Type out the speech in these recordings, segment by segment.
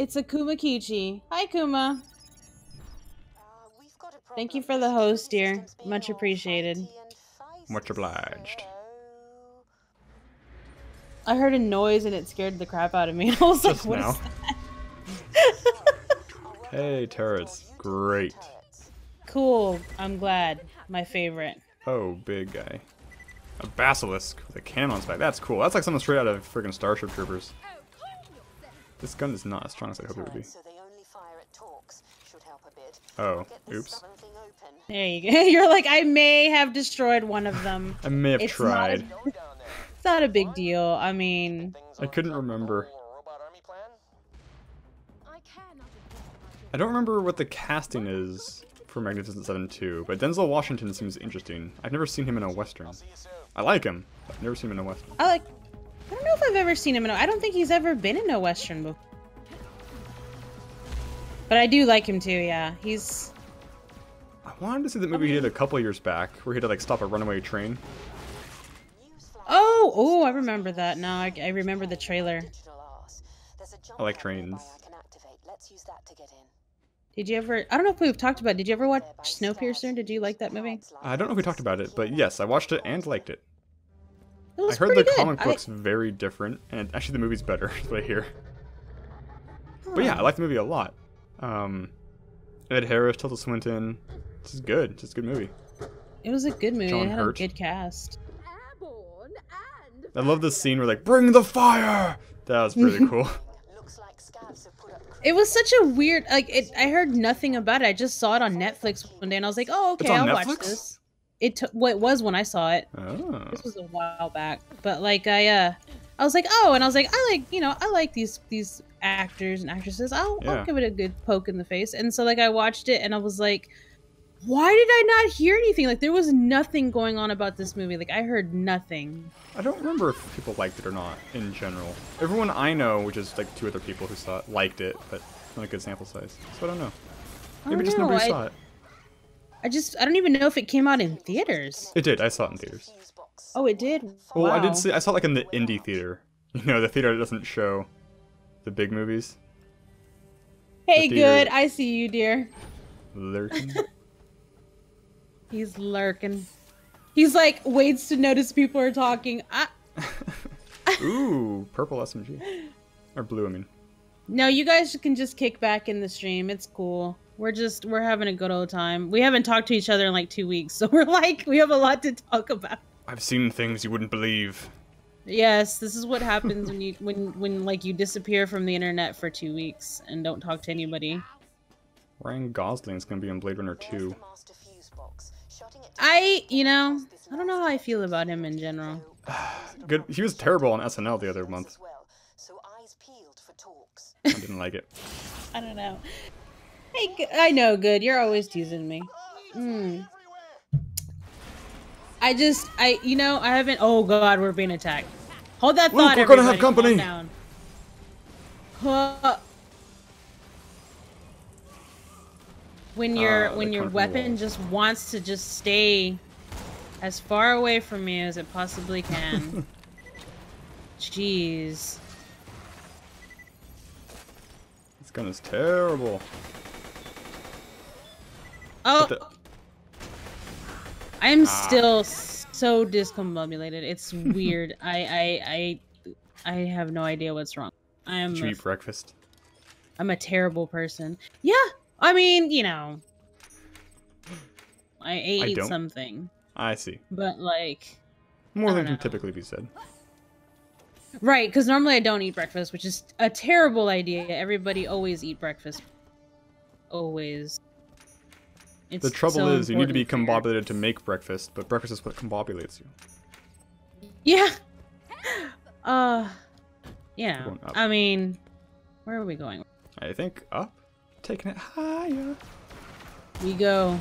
It's a Kumakichi. Hi, Kuma. Thank you for the host, dear. Much appreciated. Much obliged. I heard a noise and it scared the crap out of me. I was like, what is that? Hey, turrets. Great. Cool. I'm glad. My favorite. Oh, big guy. A basilisk with a cannon on its back. That's cool. That's like something straight out of friggin' Starship Troopers. This gun is not as strong as I hoped it would be. Oh, oops. There you go. You're like, I may have destroyed one of them. I may have tried. It's not a big deal. I mean... I couldn't remember. I don't remember what the casting is for Magnificent Seven 2, but Denzel Washington seems interesting. I've never seen him in a Western. I like him, but I've never seen him in a Western. I don't know if I've ever seen him in I don't think he's ever been in a Western before. But I do like him too, yeah. He's... I wanted to see the movie he did a couple years back, where he had to like stop a runaway train. Oh, I remember that. No, I remember the trailer. I like trains. Did you ever... I don't know if we've talked about it. Did you ever watch Snowpiercer? Did you like that movie? I don't know if we talked about it, but yes, I watched it and liked it. It was I heard the good. comic book's very different, and actually the movie's better, is what I hear. But yeah, I like the movie a lot. Ed Harris, Tilda Swinton. This is good. It's a good movie. It was a good movie. John It had Hurt. a good cast. I love this scene where like, bring the fire! That was pretty cool. It was such a weird, like, I heard nothing about it. I just saw it on Netflix one day, and I was like, oh, okay, I'll watch this. Well, it was when I saw it. Oh. This was a while back. But, like, I was like, oh, and I was like, I like these actors and actresses. I'll give it a good poke in the face. And so, like, I watched it, and I was like, why did I not hear anything? Like, there was nothing going on about this movie. Like, I heard nothing. I don't remember if people liked it or not, in general. Everyone I know, which is like 2 other people who saw it, liked it, but not a good sample size. So I don't know. Maybe just nobody saw it. I don't even know if it came out in theaters. It did. I saw it in theaters. Oh, it did? Well, wow. I saw it like in the indie theater. You know, the theater that doesn't show the big movies. Hey, good. I see you, dear. Lurking. He's lurking. He's like, waits to notice people are talking. Ooh, purple SMG. Or blue, I mean. No, you guys can just kick back in the stream. It's cool. We're having a good old time. We haven't talked to each other in like 2 weeks, so we're like, we have a lot to talk about. I've seen things you wouldn't believe. Yes, this is what happens when like you disappear from the internet for 2 weeks and don't talk to anybody. Ryan Gosling's gonna be in Blade Runner 2. I don't know how I feel about him in general. Good. He was terrible on SNL the other month. I didn't like it. I don't know. Hey, I know, good. You're always teasing me. I haven't. Oh God, we're being attacked. Hold that thought. Luke, we're gonna have company. Calm down. When your weapon just wants to just stay as far away from you as it possibly can. Jeez. This gun is terrible. Oh, I am still so discombobulated. It's weird. I have no idea what's wrong. Did you eat breakfast? I'm a terrible person. Yeah. I mean, I ate something. I see. But, like... More than can typically be said. Right, because normally I don't eat breakfast, which is a terrible idea. Everybody always eat breakfast. Always. The trouble is, you need to be combobulated to make breakfast, but breakfast is what combobulates you. Yeah! I mean... Where are we going? I think up. Taking it higher. We go.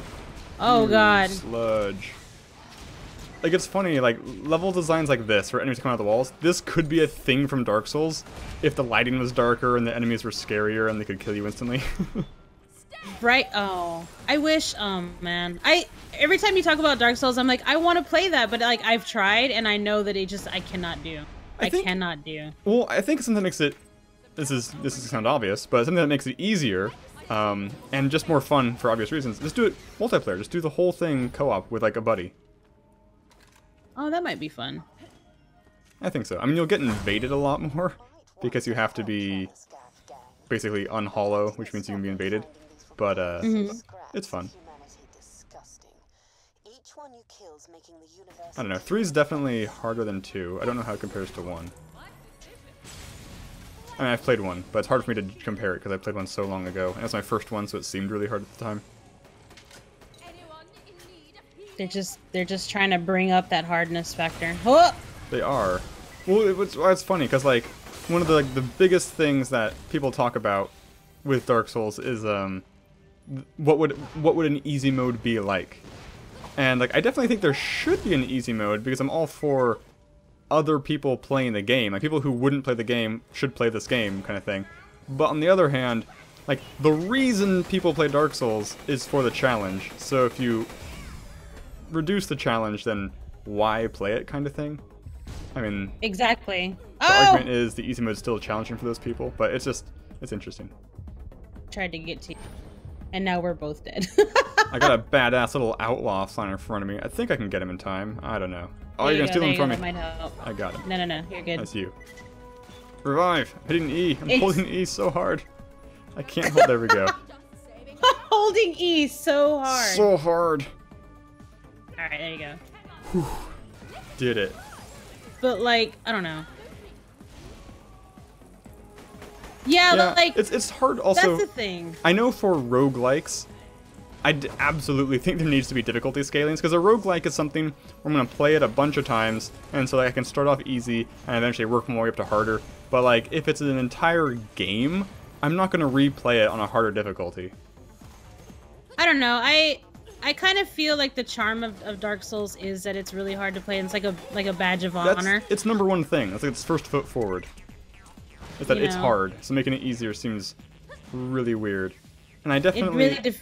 Oh God. Sludge. Like, it's funny, like, level designs like this, where enemies come out of the walls, this could be a thing from Dark Souls, if the lighting was darker and the enemies were scarier and they could kill you instantly. Right? Oh. I wish, man. Every time you talk about Dark Souls, I'm like, I want to play that, but, like, I've tried, and I know that I cannot do. I cannot do. Well, I think something makes it this is sound obvious, but something that makes it easier and just more fun for obvious reasons. Just do it multiplayer. Just do the whole thing co-op with like a buddy. Oh, that might be fun. I think so. I mean, you'll get invaded a lot more because you have to be basically unhollow, which means you can be invaded. But it's fun. I don't know. 3 is definitely harder than 2. I don't know how it compares to 1. I mean, I've played 1, but it's hard for me to compare it because I played 1 so long ago. And it's my first one, so it seemed really hard at the time. They're just trying to bring up that hardness factor. Oh! They are. Well, it's funny because like one of the biggest things that people talk about with Dark Souls is what would an easy mode be like? And like I definitely think there should be an easy mode because I'm all for other people playing the game. Like people who wouldn't play the game should play this game kind of thing. But on the other hand, like the reason people play Dark Souls is for the challenge. So if you reduce the challenge, then why play it kind of thing? I mean, exactly. The argument is the easy mode is still challenging for those people, but it's interesting. Tried to get to you, and now we're both dead. I got a badass little outlaw flying in front of me. I think I can get him in time. I don't know. Oh, you're gonna steal him from me. That might help. I got him. No, you're good. That's you. Revive. Hitting E. I'm holding E so hard. I can't hold. There we go. Holding E so hard. So hard. All right, there you go. Whew. Did it. But like, I don't know. Yeah, like it's hard. Also, that's the thing. I know for roguelikes, I absolutely think there needs to be difficulty scalings because a roguelike is something where I'm gonna play it a bunch of times, and so like, I can start off easy and eventually work my way up to harder. But like, if it's an entire game, I'm not gonna replay it on a harder difficulty. I don't know. I kind of feel like the charm of Dark Souls is that it's really hard to play, and it's like a badge of honor. It's #1 thing. That's like its first foot forward. Is that it's hard, so making it easier seems really weird. And I definitely,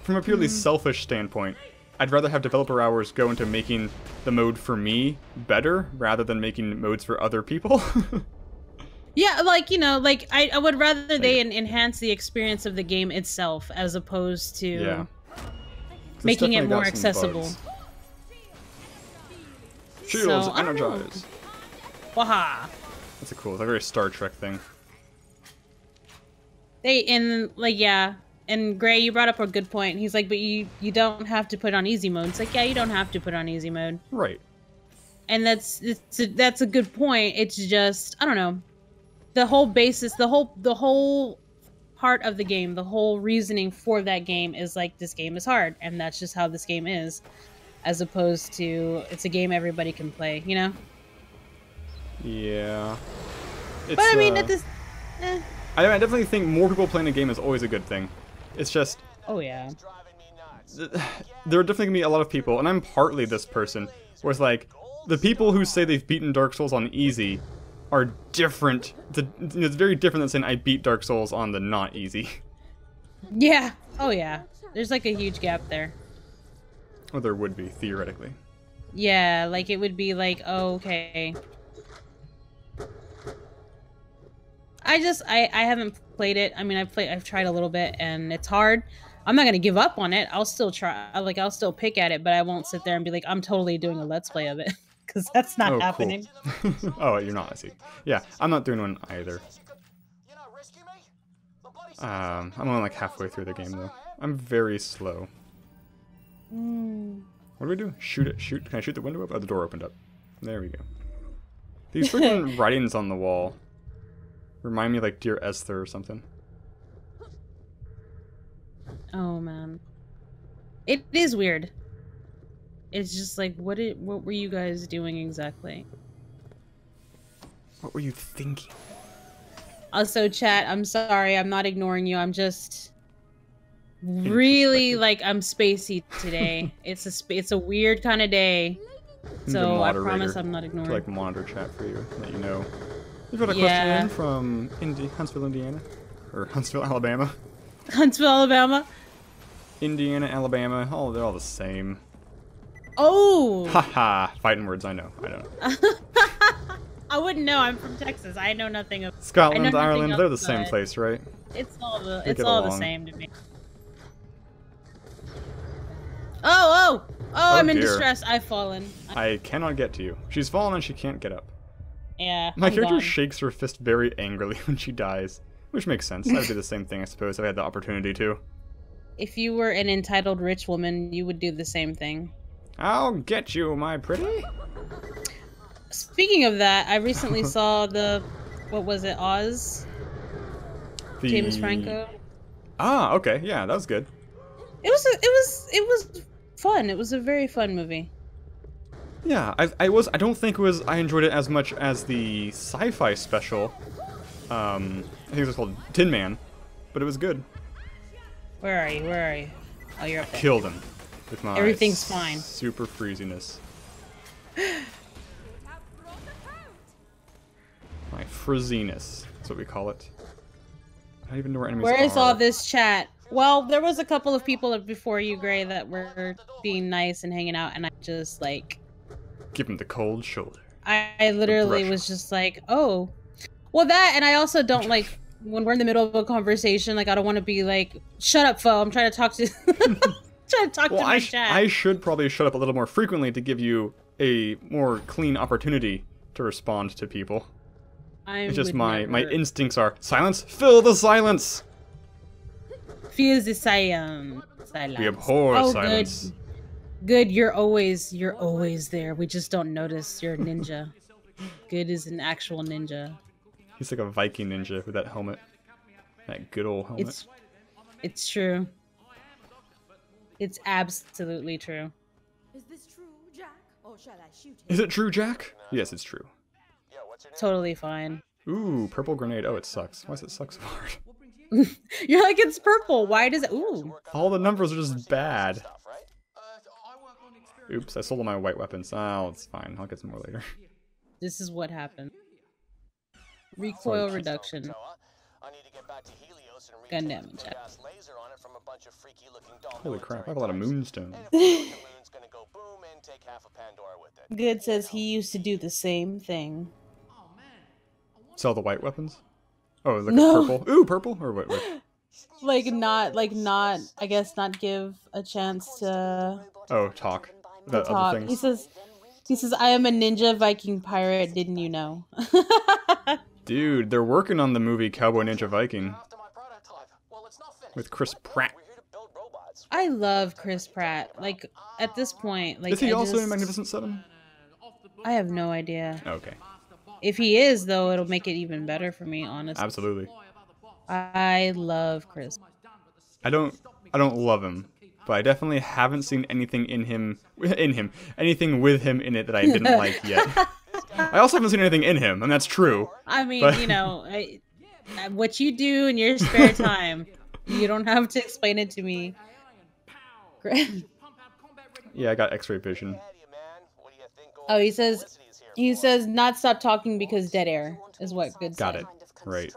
from a purely selfish standpoint, I'd rather have developer hours go into making the mode for me better, rather than making modes for other people. Yeah, like, you know, like, I would rather they enhance the experience of the game itself, as opposed to making it more accessible. Shields energized. Waha. That's a cool, it's a very Star Trek thing. And Gray, you brought up a good point. He's like, but you don't have to put on easy mode. It's like, yeah, you don't have to put on easy mode. Right. And that's a good point. It's just, I don't know. The whole basis, the whole part of the game, the whole reasoning for that game is like, this game is hard, and that's just how this game is, as opposed to it's a game everybody can play, you know? Yeah. It's, but I mean, I definitely think more people playing a game is always a good thing. It's just... Oh, yeah. There are definitely going to be a lot of people, and I'm partly this person, where it's like, the people who say they've beaten Dark Souls on easy are different. It's very different than saying I beat Dark Souls on the not easy. Yeah. Oh, yeah. There's like a huge gap there. Or there would be, theoretically. Yeah, like it would be like, oh, okay. I haven't played it. I mean, I've tried a little bit, and it's hard. I'm not gonna give up on it. I'll still try. I'll still pick at it, but I won't sit there and be like, I'm totally doing a let's play of it, because that's not happening. Cool. Oh, you're not. I see. Yeah, I'm not doing one either. I'm only like halfway through the game though. I'm very slow. What do we do? Shoot it. Shoot. Can I shoot the window up? Oh, the door opened up. There we go. These freaking writings on the wall remind me of, like, Dear Esther or something. Oh, man. It is weird. It's just like, what were you guys doing exactly? What were you thinking? Also, chat, I'm sorry, I'm not ignoring you. I'm just really, like, I'm spacey today. It's a weird kind of day. So I promise I'm not ignoring. To, like, monitor chat for you, let you know. We've got a question in from Huntsville, Indiana. Or Huntsville, Alabama. Huntsville, Alabama? Indiana, Alabama. Oh, they're all the same. Oh! Haha. Fighting words, I know. I wouldn't know. I'm from Texas. I know nothing of Scotland, Ireland, they're the same place, right? It's all the same to me. Oh, I'm in distress. I've fallen. I cannot get to you. She's fallen and she can't get up. Yeah. My character shakes her fist very angrily when she dies, which makes sense. I would do the same thing, I suppose, if I had the opportunity to. If you were an entitled rich woman, you would do the same thing. I'll get you, my pretty. Speaking of that, I recently saw what was it, Oz? James Franco. Ah, okay, yeah, that was good. It was fun. It was a very fun movie. Yeah, I enjoyed it as much as the sci-fi special. I think it was called Tin Man, but it was good. Where are you? Where are you? Oh, you're up there. Killed him with my everything's fine. Super freeziness. My frizziness. That's what we call it. I don't even know where enemies are. Where is all this chat? Well, there was a couple of people before you, Gray, that were being nice and hanging out, and I just like give him the cold shoulder. I literally was just like, oh, well, that, and I also don't like when we're in the middle of a conversation. Like, I don't want to be like, shut up, Foe. I'm trying to talk to to my chat. I should probably shut up a little more frequently to give you a more clean opportunity to respond to people. It's just my instincts are silence. Fill the silence. Fill the silence. We abhor silence. Good. You're always there. We just don't notice. You're a ninja. Good is an actual ninja. He's like a Viking ninja with that helmet. That good old helmet. It's true. It's absolutely true. Is this true, Jack? Or shall I shoot him? Is it true, Jack? Yes, it's true. Totally fine. Ooh, purple grenade. Oh, it sucks. Why does it suck so hard? You're like, it's purple. Why does it? Ooh. All the numbers are just bad. Oops, I sold all my white weapons. Oh, it's fine. I'll get some more later. This is what happened. Recoil reduction. Gun damage. Holy crap, I have a lot of moonstones. Good says he used to do the same thing. Sell the white weapons? Oh, look at purple. Ooh, purple? Or what? Like not, I guess not give a chance to... Oh, talk. About other things. He says, I am a ninja Viking pirate, didn't you know? Dude, they're working on the movie Cowboy Ninja Viking. With Chris Pratt. I love Chris Pratt. Like, at this point, like... Is he also in Magnificent Seven? I have no idea. Okay. If he is, though, it'll make it even better for me, honestly. Absolutely. I love Chris. I don't love him, but I definitely haven't seen anything anything with him in it that I didn't like yet. I also haven't seen anything in him, and that's true. I mean, you know, what you do in your spare time, you don't have to explain it to me. Yeah, I got X-ray vision. Oh, he says not stop talking because dead air is what good. Got it. Right.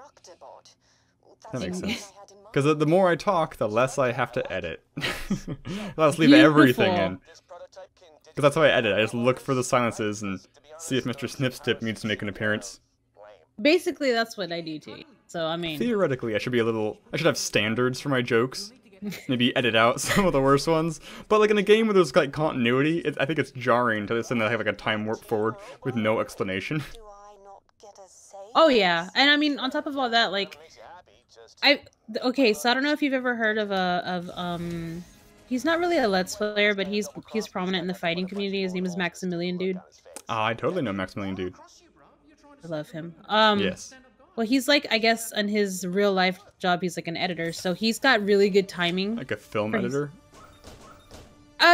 That makes sense. Because the more I talk, the less I have to edit. I'll just leave everything in. Because that's how I edit. I just look for the silences and see if Mr. Snipstip needs to make an appearance. Basically, that's what I do too. So, I mean... Theoretically, I should have standards for my jokes. Maybe edit out some of the worst ones. But like in a game where there's like continuity, I think it's jarring to suddenly have like a time warp forward with no explanation. Oh yeah, and I mean on top of all that, like okay, so I don't know if you've ever heard of he's not really a Let's Player, but he's prominent in the fighting community. His name is Maximilian Dude. I totally know Maximilian Dude. I love him. Yes. Well, he's like, I guess, on his real life job, he's like an editor, so he's got really good timing. Like a film editor?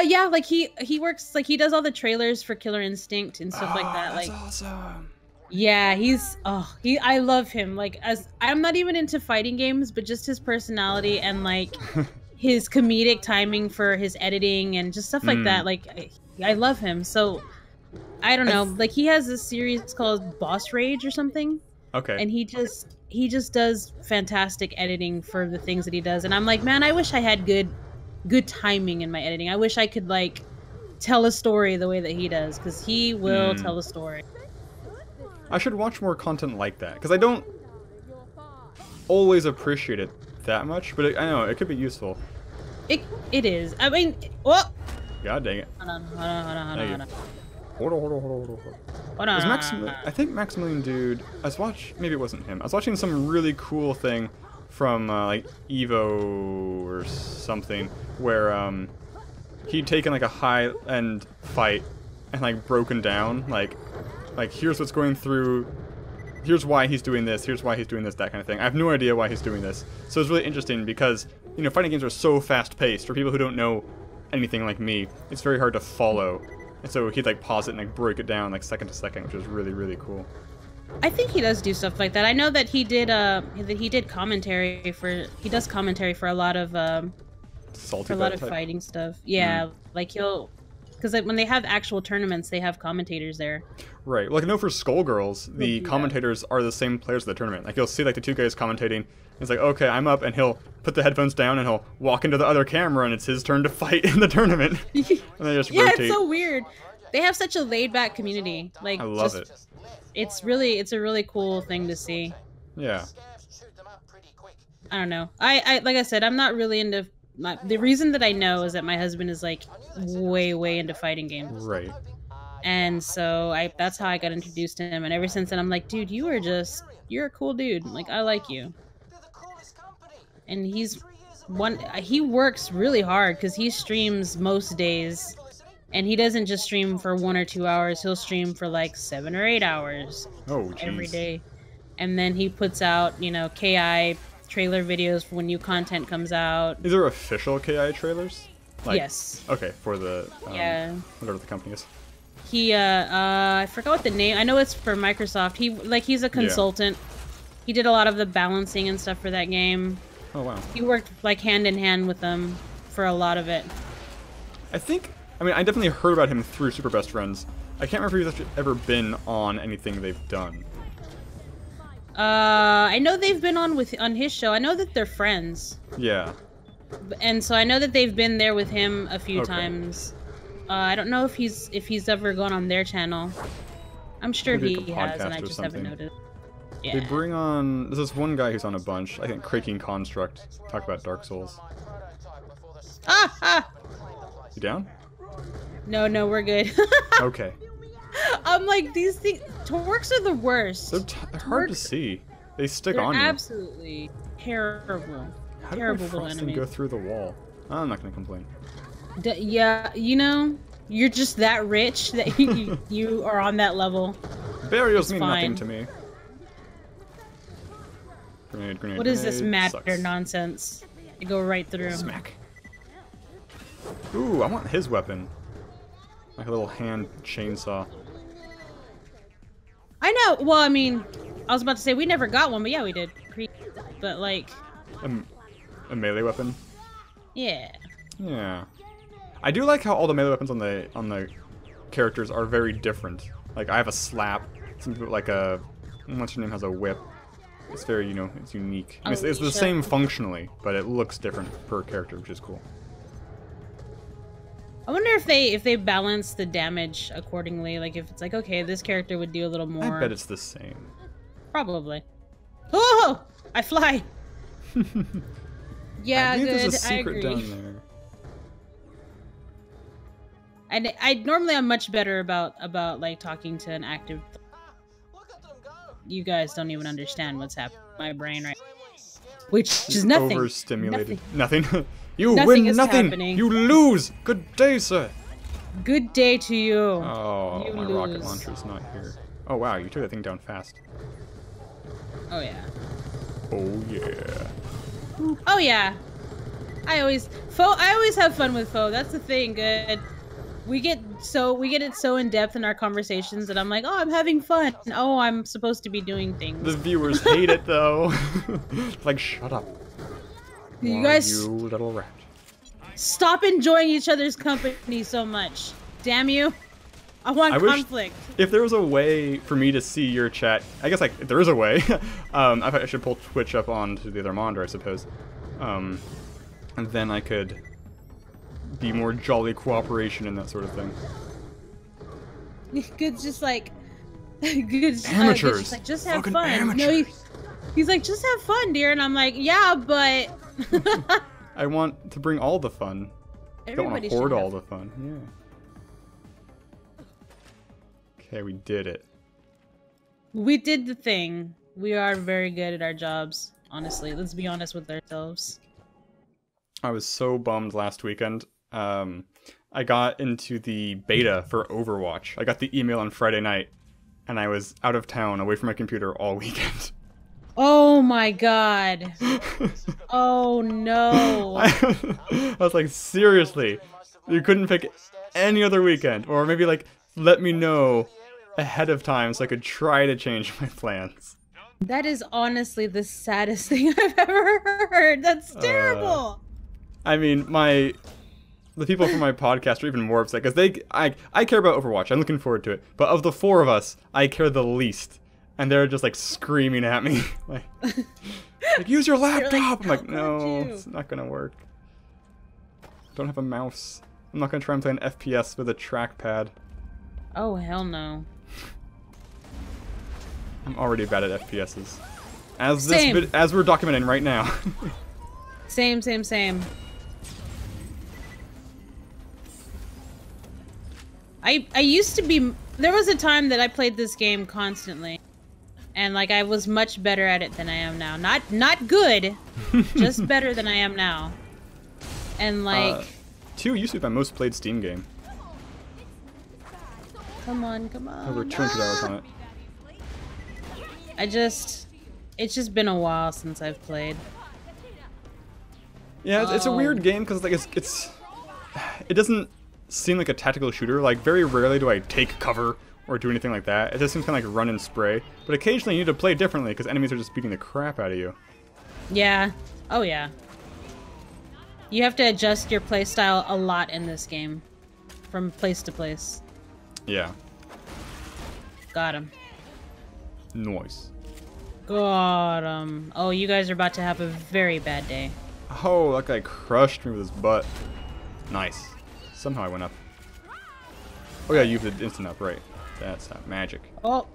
Yeah, like he works, like he does all the trailers for Killer Instinct and stuff like that. That's like, awesome. Yeah, I love him. Like, I'm not even into fighting games, but just his personality and like his comedic timing for his editing and just stuff like that. Like, I love him. So, I don't know. Like, he has this series called Boss Rage or something. Okay. And he just does fantastic editing for the things that he does. And I'm like, man, I wish I had good timing in my editing. I wish I could like tell a story the way that he does, because he will tell a story. I should watch more content like that, because I don't always appreciate it that much, but I know, it could be useful. It is. I mean, what? God dang it. Hold on. Hold on. I think Maximilian Dude, maybe it wasn't him. I was watching some really cool thing from, like, Evo or something, where, he'd taken, like, a high-end fight and, like, broken down, like, here's what's going through, here's why he's doing this, here's why he's doing this, that kind of thing. I have no idea why he's doing this. So it's really interesting because, you know, fighting games are so fast-paced. For people who don't know anything like me, it's very hard to follow. And so he'd, like, pause it and, like, break it down, like, second to second, which is really, really cool. I think he does do stuff like that. I know that he did commentary for, he does commentary for a lot of, fighting stuff. Yeah, like because like, when they have actual tournaments, they have commentators there. Right. Like, I know for Skullgirls, the commentators are the same players of the tournament. Like, you'll see, like, the two guys commentating, and it's like, okay, I'm up, and he'll put the headphones down, and he'll walk into the other camera, and it's his turn to fight in the tournament. And they just rotate. It's so weird. They have such a laid-back community. Like, I love it. It's a really cool thing to see. Yeah. I don't know. I like I said, I'm not really into... the reason that I know is that my husband is, like, way into fighting games. Right. And so that's how I got introduced to him. And ever since then, I'm like, dude, you're a cool dude. Like, I like you. And he works really hard because he streams most days. And he doesn't just stream for 1 or 2 hours. He'll stream for like 7 or 8 hours. Every day. And then he puts out, you know, KI trailer videos for when new content comes out. Is there official KI trailers? Like, yes. Okay, for the whatever the company is. He I forgot what the name. I know it's for Microsoft. He's a consultant. Yeah. He did a lot of the balancing and stuff for that game. Oh wow. He worked like hand in hand with them for a lot of it. I definitely heard about him through Super Best Friends. I can't remember if he's ever been on anything they've done. I know they've been on his show. I know that they're friends. Yeah. And so I know that they've been there with him a few times. I don't know if he's ever gone on their channel. I'm sure he has, and I just haven't noticed. Yeah. They bring on... There's this one guy who's on a bunch. I think Kraking Construct. Talk about Dark Souls. Ah! You down? No, we're good. Okay. I'm like, these things... Torques are the worst. They're hard to see. They stick on you. They're absolutely terrible. How do my frosting go through the wall? I'm not going to complain. Yeah, you know, you're just that rich that you are on that level. Barriers mean nothing to me. Grenade, what is this matter nonsense? You go right through. Smack. Ooh, I want his weapon. Like a little hand chainsaw. I know. Well, I mean, I was about to say we never got one, but yeah, we did. But like... A melee weapon? Yeah. Yeah. I do like how all the melee weapons on the characters are very different. Like, I have a slap. Some people, like what's her name, has a whip. It's very, you know, it's unique. It's the same functionally, but it looks different per character, which is cool. I wonder if they balance the damage accordingly. Like, if it's like, okay, this character would do a little more. I bet it's the same. Probably. Oh! I fly! Yeah, I think good. There's a secret I agree. down there. And I'm much better about like talking to an active. You guys don't even understand what's happening in my brain right now. Which is nothing. Overstimulated. Nothing. You nothing win nothing. Happening. You lose. Good day, sir. Good day to you. Oh, my rocket launcher's not here. Oh wow, you took that thing down fast. Oh yeah. Oh yeah. Oh yeah. I always have fun with Foe. That's the thing. Good. We get it so in depth in our conversations that I'm like, oh, I'm having fun. Oh, I'm supposed to be doing things. The viewers hate it though. Like, shut up. You guys, you little rat. Stop enjoying each other's company so much. Damn you. I want conflict. If there was a way for me to see your chat, I guess like there is a way. I should pull Twitch up onto the other monitor, I suppose. And then I could be more jolly cooperation and that sort of thing. You could just like good. Amateurs. She's like, just have Fucking fun. amateurs. No, he's like, just have fun, dear. And I'm like, yeah, but. I want to bring all the fun. I don't want to hoard all the fun. Yeah. Okay, we did it. We did the thing. We are very good at our jobs, honestly. Let's be honest with ourselves. I was so bummed last weekend. I got into the beta for Overwatch. I got the email on Friday night, and I was out of town, away from my computer all weekend. Oh my god. Oh no. I was like, seriously? You couldn't pick any other weekend? Or maybe, like, let me know ahead of time so I could try to change my plans. That is honestly the saddest thing I've ever heard. That's terrible. I mean, the people from my podcast are even more upset because I care about Overwatch. I'm looking forward to it. But of the four of us, I care the least. And they're just like screaming at me, like use your laptop. I'm like, no, it's not gonna work. I don't have a mouse. I'm not gonna try and play an FPS with a trackpad. Oh hell no. I'm already bad at FPSs. As we're documenting right now. Same. I used to be. There was a time that I played this game constantly, and like I was much better at it than I am now. Not good, just better than I am now. And like, 2 used to be my most played Steam game. Come on. Over 200 hours on it. It's just been a while since I've played. Yeah, it's a weird game because like it doesn't seem like a tactical shooter. Like very rarely do I take cover or do anything like that. It just seems kind of like run and spray. But occasionally you need to play differently because enemies are just beating the crap out of you. Yeah. Oh yeah. You have to adjust your playstyle a lot in this game, from place to place. Yeah. Got him. Nice. Got him. Oh, you guys are about to have a very bad day. Oh, that guy crushed me with his butt. Nice. Somehow I went up. Oh yeah, you did instant up, right. That's not magic. Oh.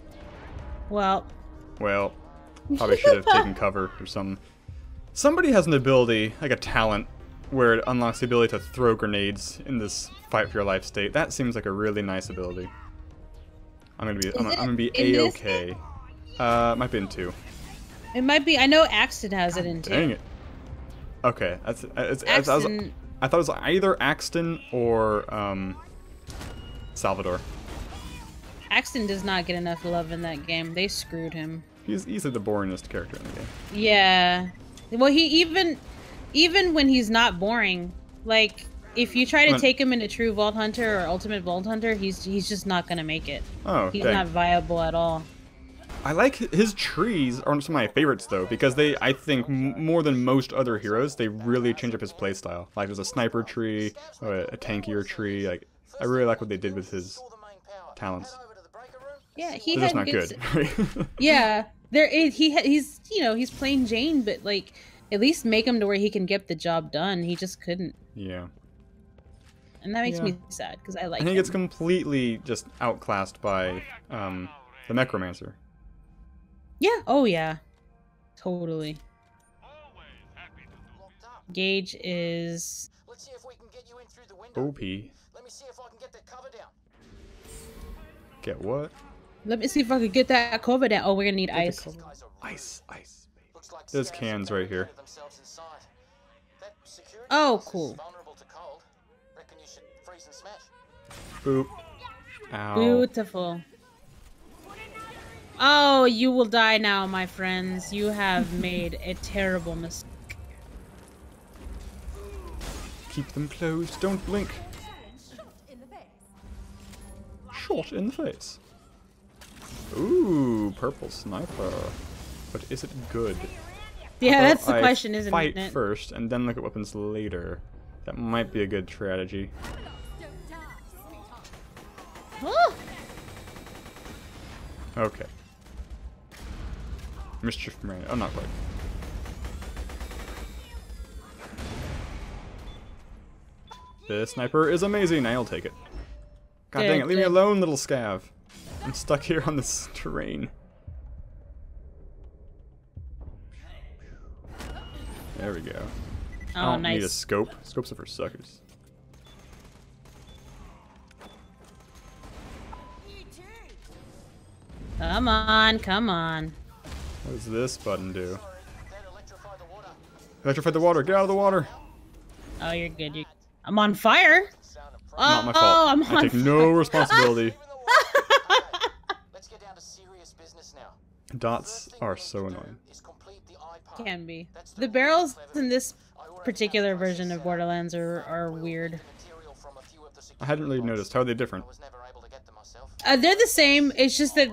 Well, probably should have taken cover or something. Somebody has an ability, like a talent, where it unlocks the ability to throw grenades in this fight for your life state. That seems like a really nice ability. I'm gonna be A-okay. Might be in 2. it might be. I know Axton has it in 2. Dang it. Okay, I thought it was either Axton or Salvador. Axton does not get enough love in that game. They screwed him. He's easily the boringest character in the game. Yeah. Well, he even when he's not boring, like if you try to take him into True Vault Hunter or Ultimate Vault Hunter, he's just not gonna make it. Oh, he's dang. not viable at all. I like his trees are some of my favorites though because I think more than most other heroes, they really change up his playstyle. Like there's a sniper tree, or a tankier tree. Like I really like what they did with his talents. Yeah, he They're had just not good. Yeah, he's plain Jane, but like at least make him to where he can get the job done. He just couldn't. Yeah. And that makes me sad because I like him. And he gets completely just outclassed by the Necromancer. Yeah. Oh yeah. Totally. Gage is OP. Get what? Let me see if I can get that cover down. Oh, we're gonna need ice. Ice. There's cans right here. Oh, cool. Boop. Ow. Beautiful. Oh, you will die now, my friends. You have made a terrible mistake. Keep them closed. Don't blink. Shot in the face. Ooh, purple sniper. But is it good? Yeah, that's the question, isn't it? Fight first and then look at weapons later. That might be a good strategy. Oh. Okay. Mischief man. Oh, not quite. This sniper is amazing. I'll take it. God dang it. Leave me alone, little scav. I'm stuck here on this terrain. There we go. Oh, I don't nice. need a scope. Scopes are for suckers. Come on, come on. What does this button do? Electrify the water. Get out of the water. Oh, you're good. I'm on fire. Not my fault. Oh, I'm I on take no responsibility. Let's get down to serious business now. Dots are so annoying. Can be. The barrels in this particular version of Borderlands are weird. I hadn't really noticed. How are they different? They're the same. It's just that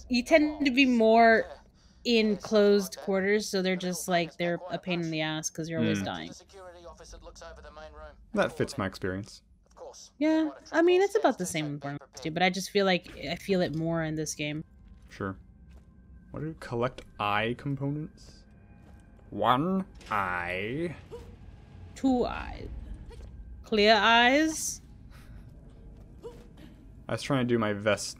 you tend to be more in closed quarters, so they're just like, they're a pain in the ass because you're always dying. That fits my experience. Yeah, I mean, it's about the same in Borderlands too, but I just feel like I feel it more in this game. Sure. What do you collect eye components? 1 eye. 2 eyes. Clear eyes. I was trying to do my best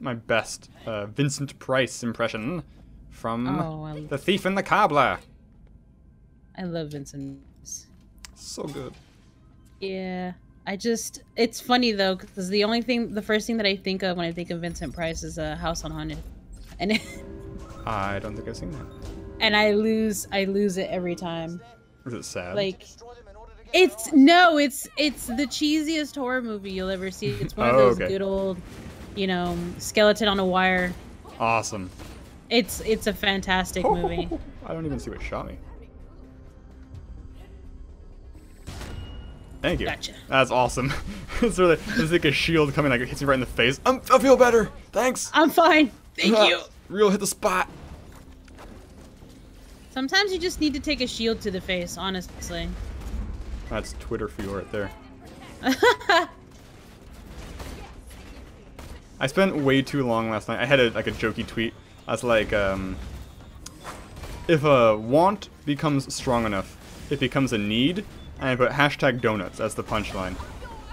Vincent Price impression from The Thief and the Cobbler. I love Vincent. So good. Yeah, it's funny though, because the first thing that I think of when I think of Vincent Price is a House on Haunted, and I don't think I've seen that. And I lose it every time. Is it sad? Like, it's the cheesiest horror movie you'll ever see. It's one of those good old, you know, skeleton on a wire. Awesome. It's a fantastic movie. I don't even see what shot me. Thank you. Gotcha. That's awesome. It's like a shield coming, like it hits me right in the face. I feel better. Thanks. I'm fine. Thank you. Real hit the spot. Sometimes you just need to take a shield to the face, honestly. That's Twitter for you right there. I spent way too long last night. I had a jokey tweet. I was like, if a want becomes strong enough, it becomes a need. And I put hashtag donuts as the punchline.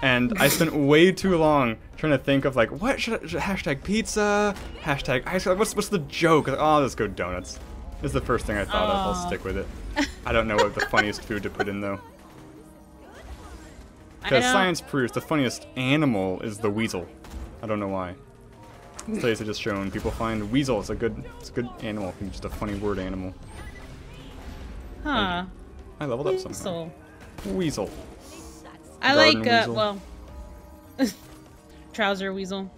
And I spent way too long trying to think of like, what should hashtag pizza, hashtag ice cream, what's the joke? Like, oh, let's go donuts. This is the first thing I thought of. I'll stick with it. I don't know what the funniest food to put in though. Because science proves the funniest animal is the weasel. I don't know why. Studies have just shown people find weasel is a good animal. It's just a funny word animal. Huh. I leveled up somehow. Weasel. I like, well, trouser weasel.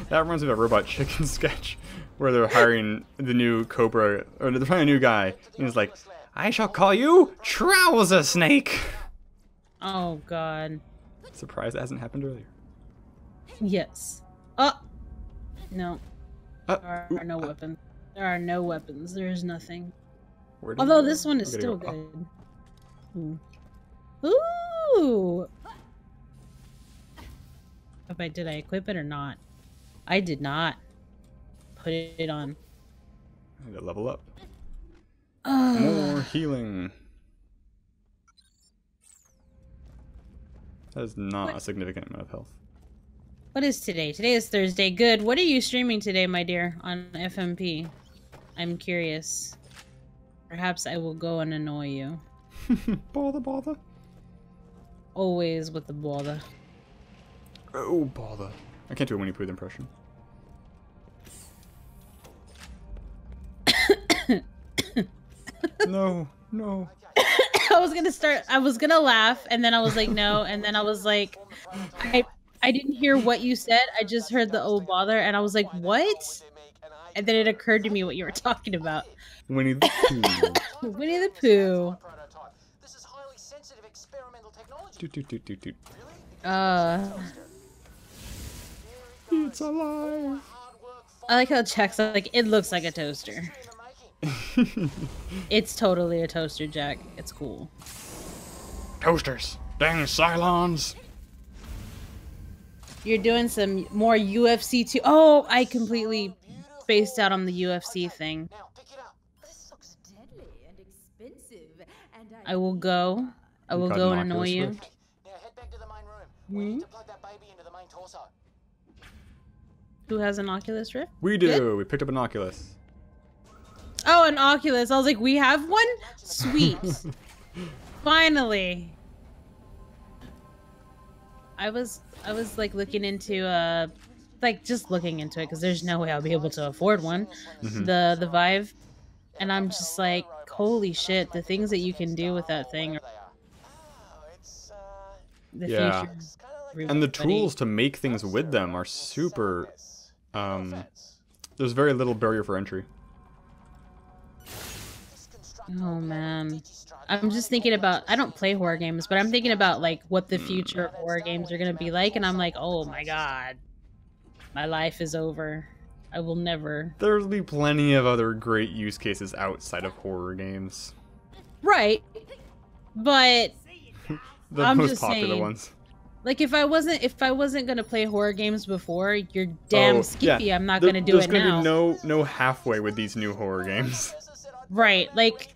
That reminds me of a Robot Chicken sketch where they're hiring the new Cobra, or they're trying a new guy, and he's like, I shall call you Trouser Snake. Oh, God. Surprised that hasn't happened earlier. Yes. Oh! No. There are no weapons. There are no weapons. There is nothing. Although this one is still good. Ooh! Did I equip it or not? I did not put it on. I need to level up. More healing. That is not a significant amount of health. What is today? Today is Thursday. Good. What are you streaming today, my dear, on FMP? I'm curious. Perhaps I will go and annoy you. Bother. Always with the bother. Oh, bother. I can't do a Winnie Pooh impression. No. I was gonna laugh, and then I was like, no, and then I was like, I didn't hear what you said, I just heard the oh bother, and I was like, what? And then it occurred to me what you were talking about. Winnie the Pooh. Winnie the Pooh. Doot. It's alive. I like how Jack's like, it looks like a toaster. It's totally a toaster, Jack. It's cool. Toasters. Dang Cylons. You're doing some more UFC too. Oh, I completely spaced out on the UFC thing. I will go and annoy you. Now head back to the main room. We need to plug that baby into the main torso. Who has an Oculus Rift? We do. Good? We picked up an Oculus. Oh, an Oculus. I was like, we have one? Sweet. Finally. I was like looking into like just looking into it because there's no way I'll be able to afford one. The Vive, and I'm just like, holy shit, the things that you can do with that thing. The future. And the tools to make things with them are super. There's very little barrier for entry. Oh man, I'm just thinking about, I don't play horror games, but I'm thinking about like what the future of horror games are gonna be like, and I'm like, oh my god, my life is over. I will never. There'll be plenty of other great use cases outside of horror games. Right, but The I'm most just popular saying, ones. like if I wasn't gonna play horror games before, you're damn skippy. Yeah. I'm not gonna do it now. There's gonna be no halfway with these new horror games. Right, like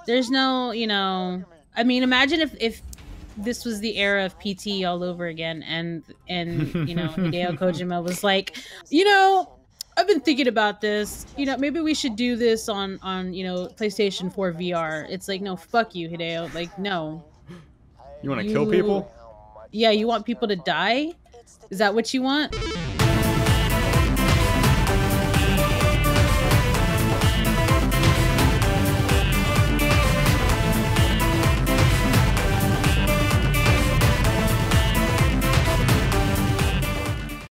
there's no, you know, I mean, imagine if this was the era of PT all over again, and you know, Hideo Kojima was like, you know, I've been thinking about this, you know, maybe we should do this on you know, PlayStation 4 VR. It's like, no, fuck you, Hideo. Like, no. You want to kill people? Yeah, you want people to die? Is that what you want?